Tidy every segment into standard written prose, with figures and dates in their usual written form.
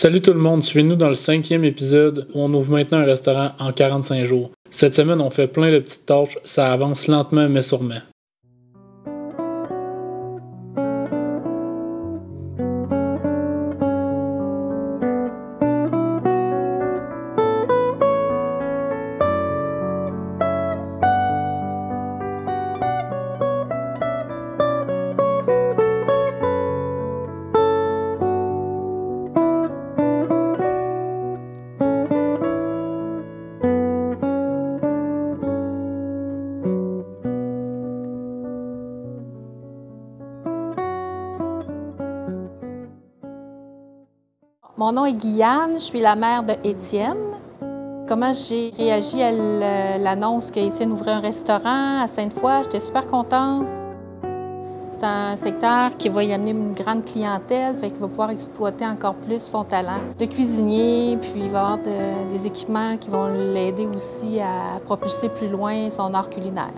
Salut tout le monde, suivez-nous dans le 5e épisode où on ouvre maintenant un restaurant en 45 jours. Cette semaine, on fait plein de petites tâches, ça avance lentement mais sûrement. Mon nom est Guyane, je suis la mère de Étienne. Comment j'ai réagi à l'annonce qu'Étienne ouvrait un restaurant à Sainte-Foy? J'étais super contente. C'est un secteur qui va y amener une grande clientèle, fait qu'il va pouvoir exploiter encore plus son talent de cuisinier, puis il va avoir des équipements qui vont l'aider aussi à propulser plus loin son art culinaire.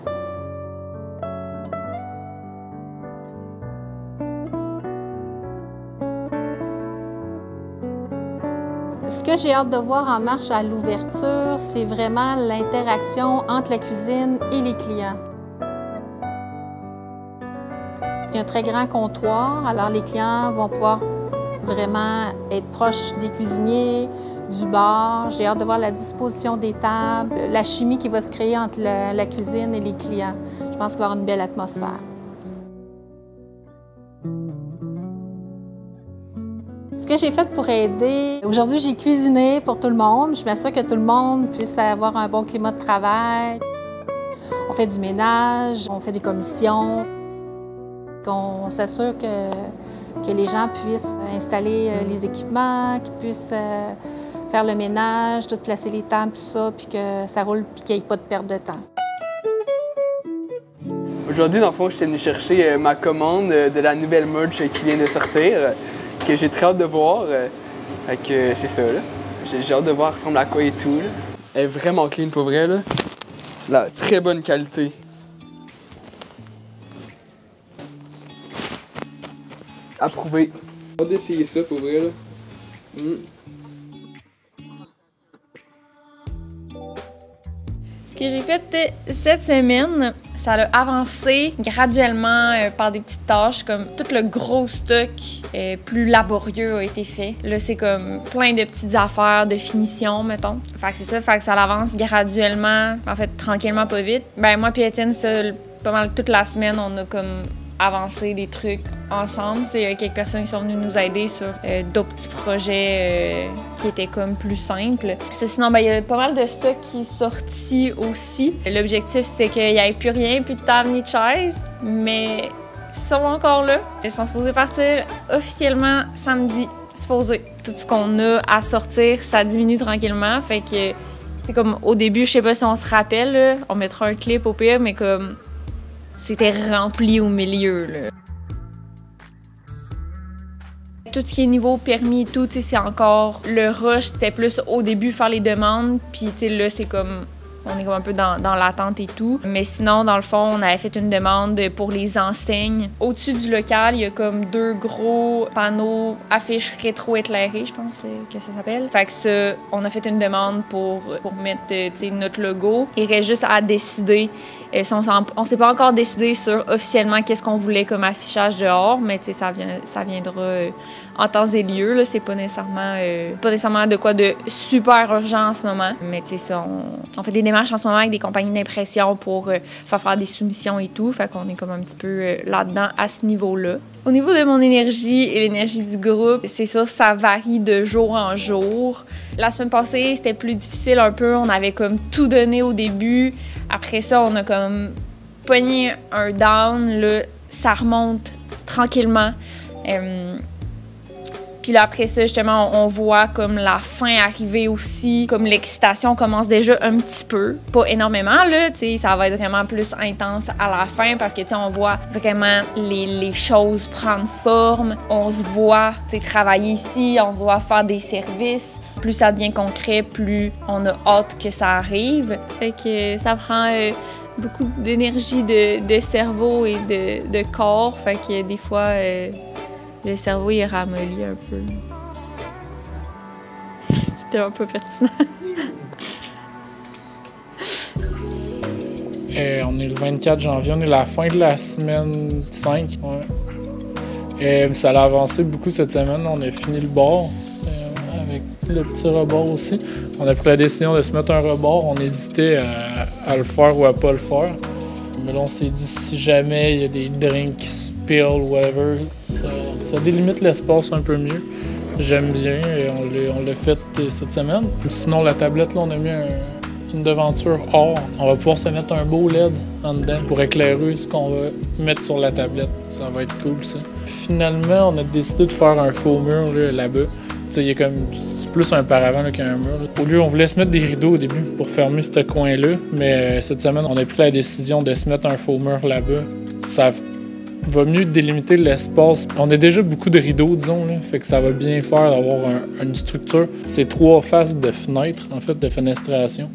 Ce que j'ai hâte de voir en marche à l'ouverture, c'est vraiment l'interaction entre la cuisine et les clients. Il y a un très grand comptoir, alors les clients vont pouvoir vraiment être proches des cuisiniers, du bar. J'ai hâte de voir la disposition des tables, la chimie qui va se créer entre la cuisine et les clients. Je pense qu'il va y avoir une belle atmosphère. Ce que j'ai fait pour aider, aujourd'hui j'ai cuisiné pour tout le monde. Je m'assure que tout le monde puisse avoir un bon climat de travail. On fait du ménage, on fait des commissions. On s'assure que les gens puissent installer les équipements, qu'ils puissent faire le ménage, tout placer les tables, tout ça, puis que ça roule, puis qu'il n'y ait pas de perte de temps. Aujourd'hui, dans le fond, j'étais venu chercher ma commande de la nouvelle merch qui vient de sortir, que j'ai très hâte de voir. Fait que c'est ça, là. J'ai hâte de voir, elle ressemble à quoi et tout, là. Elle est vraiment clean, pour vrai, là. La très bonne qualité. Approuvé. J'ai hâte d'essayer ça, pour vrai, là. Ce que j'ai fait cette semaine, ça a avancé graduellement par des petites tâches, comme tout le gros stock plus laborieux a été fait. Là, c'est comme plein de petites affaires de finition, mettons. Fait que c'est ça, fait que ça avance graduellement, en fait, tranquillement, pas vite. Ben moi puis Étienne, pas mal toute la semaine, on a comme avancer des trucs ensemble. Il y a quelques personnes qui sont venues nous aider sur d'autres petits projets qui étaient comme plus simples. Sinon, il y a pas mal de stock qui est sorti aussi. L'objectif, c'était qu'il n'y ait plus rien, plus de table ni de chaise, mais ils sont encore là. Ils sont supposés partir officiellement samedi, supposé. Tout ce qu'on a à sortir, ça diminue tranquillement, fait que c'est comme au début, je sais pas si on se rappelle, là, on mettra un clip au pire, mais comme c'était rempli au milieu, là. Tout ce qui est niveau permis et tout, c'est encore le rush. C'était plus au début faire les demandes, puis là, c'est comme on est comme un peu dans l'attente et tout. Mais sinon, dans le fond, on avait fait une demande pour les enseignes. Au-dessus du local, il y a comme 2 gros panneaux affiches rétro-éclairées, je pense que ça s'appelle. Fait que ça, on a fait une demande pour mettre notre logo. Il reste juste à décider. On s'est pas encore décidé sur officiellement qu'est-ce qu'on voulait comme affichage dehors, mais ça viendra en temps et lieu. Là, c'est pas nécessairement de quoi de super urgent en ce moment. Mais ça, on fait des démarches en ce moment avec des compagnies d'impression pour faire des soumissions et tout. Fait qu'on est comme un petit peu là-dedans à ce niveau-là. Au niveau de mon énergie et l'énergie du groupe, c'est sûr, ça varie de jour en jour. La semaine passée, c'était plus difficile un peu. On avait comme tout donné au début. Après ça, on a comme pogné un down. Là, ça remonte tranquillement. Puis là, après ça, justement, on voit comme la fin arriver aussi, comme l'excitation commence déjà un petit peu. Pas énormément, là, tu sais, ça va être vraiment plus intense à la fin parce que, tu sais, on voit vraiment les choses prendre forme. On se voit, tu sais, travailler ici, on se voit faire des services. Plus ça devient concret, plus on a hâte que ça arrive. Fait que ça prend beaucoup d'énergie de cerveau et de corps. Fait que des fois, le cerveau, il ramollit un peu. tellement pas pertinent. On est le 24 janvier, on est à la fin de la semaine 5. Ouais. Ça a avancé beaucoup cette semaine. On a fini le bord avec le petit rebord aussi. On a pris la décision de se mettre un rebord. On hésitait à le faire ou à pas le faire. Mais là, on s'est dit si jamais il y a des drinks qui spill ou whatever, ça délimite l'espace un peu mieux. J'aime bien et on l'a fait cette semaine. Sinon, la tablette, là, on a mis une devanture or. On va pouvoir se mettre un beau LED en dedans pour éclairer ce qu'on va mettre sur la tablette. Ça va être cool, ça. Finalement, on a décidé de faire un faux mur là-bas. Tu sais, il y a comme plus un paravent qu'un mur. Au lieu, on voulait se mettre des rideaux au début pour fermer ce coin-là, mais cette semaine, on a pris la décision de se mettre un faux mur là-bas. Ça va mieux délimiter l'espace. On a déjà beaucoup de rideaux, disons, là, fait que ça va bien faire d'avoir une structure. C'est 3 faces de fenêtres, en fait, de fenestration.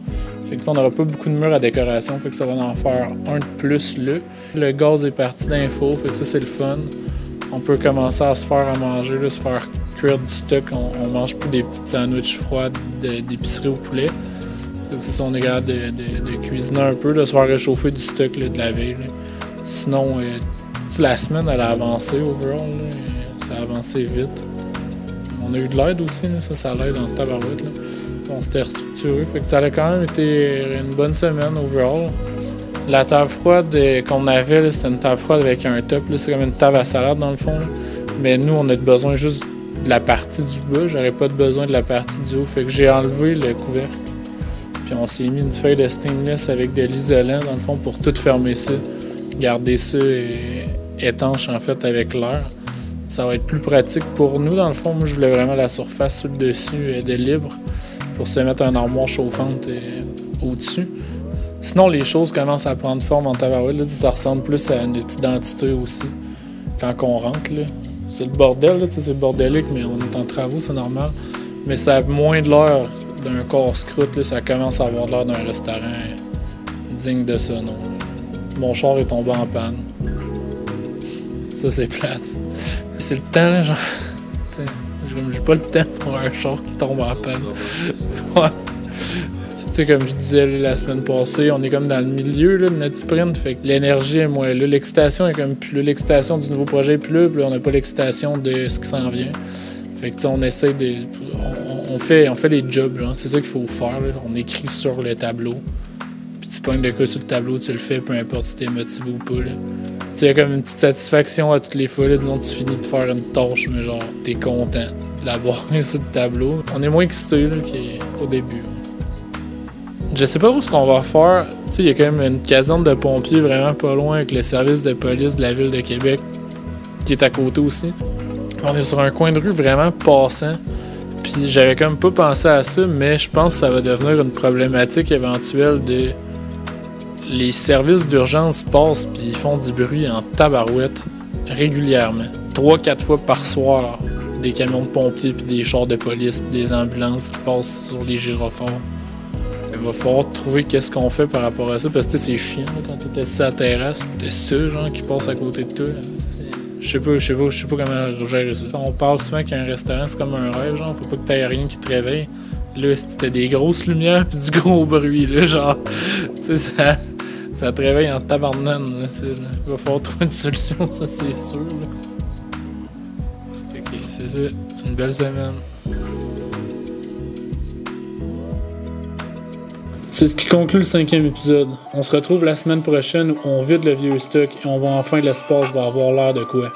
Fait que on n'aura pas beaucoup de murs à décoration, fait que ça va en faire un de plus là. Le gaz est parti d'un four, fait que ça, c'est le fun. On peut commencer à se faire à manger, là, se faire cuire du stock. On mange plus des petites sandwichs froides d'épicerie au poulet. Donc c'est ça, on est capable de cuisiner un peu, de se faire réchauffer du stock là, de la veille. Là. Sinon, la semaine, elle a avancé overall. Là, ça a avancé vite. On a eu de l'aide aussi, là, ça l'aide en tabarouette. Là. On s'était restructuré, fait que ça a quand même été une bonne semaine overall. La table froide qu'on avait, c'était une table froide avec un top. C'est comme une table à salade dans le fond. Là. Mais nous, on a besoin juste de la partie du bas. J'aurais pas besoin de la partie du haut. Fait que j'ai enlevé le couvercle. Puis on s'est mis une feuille de stainless avec de l'isolant dans le fond pour tout fermer ça. Garder ça étanche en fait avec l'air. Ça va être plus pratique pour nous dans le fond. Moi, je voulais vraiment la surface sur le dessus de libre pour se mettre un armoire chauffante au-dessus. Sinon, les choses commencent à prendre forme en tabarouette. Là, ça ressemble plus à notre identité aussi quand on rentre. Là. C'est le bordel, là, c'est bordélique, mais on est en travaux, c'est normal. Mais ça a moins de l'air d'un casse-croûte. Ça commence à avoir l'air d'un restaurant digne de ça. Non. Mon char est tombé en panne. Ça, c'est plate. C'est le temps, là, genre... J'ai pas le temps pour un char qui tombe en panne. Ouais. Tu sais, comme je disais la semaine passée, on est comme dans le milieu là, de notre sprint, fait que l'énergie est moins là. L'excitation est comme plus là. L'excitation du nouveau projet est plus là, puis là, on n'a pas l'excitation de ce qui s'en vient. Fait que tu sais, on essaie de... On fait les jobs, genre. C'est ça qu'il faut faire, là. On écrit sur le tableau. Puis tu pognes le cas sur le tableau, tu le fais, peu importe si t'es motivé ou pas, là. Tu sais, il y a comme une petite satisfaction à toutes les fois, là, disons, tu finis de faire une tâche, mais genre, t'es content de l'avoir sur le tableau. On est moins excité, là, qu'au début. Je sais pas trop ce qu'on va faire. Tu sais, il y a quand même une caserne de pompiers vraiment pas loin avec le service de police de la ville de Québec qui est à côté aussi. On est sur un coin de rue vraiment passant. Puis j'avais comme pas pensé à ça, mais je pense que ça va devenir une problématique éventuelle de... Les services d'urgence passent puis ils font du bruit en tabarouette régulièrement. 3-4 fois par soir, des camions de pompiers puis des chars de police puis des ambulances qui passent sur les gyrophares. Il va falloir trouver qu'est-ce qu'on fait par rapport à ça, parce que c'est chiant là, quand t'es assis à la terrasse pis t'as ça genre qui passe à côté de toi. Je sais pas comment gérer ça. On parle souvent qu'un restaurant c'est comme un rêve, genre faut pas que t'aies rien qui te réveille. Là, si t'as des grosses lumières pis du gros bruit, là, genre, tu sais, ça te réveille en tabarnane, là. Il va falloir trouver une solution, ça c'est sûr, là. Ok, c'est ça. Une belle semaine. C'est ce qui conclut le 5e épisode. On se retrouve la semaine prochaine où on vide le vieux stock et on voit enfin l'espace va avoir l'air de quoi.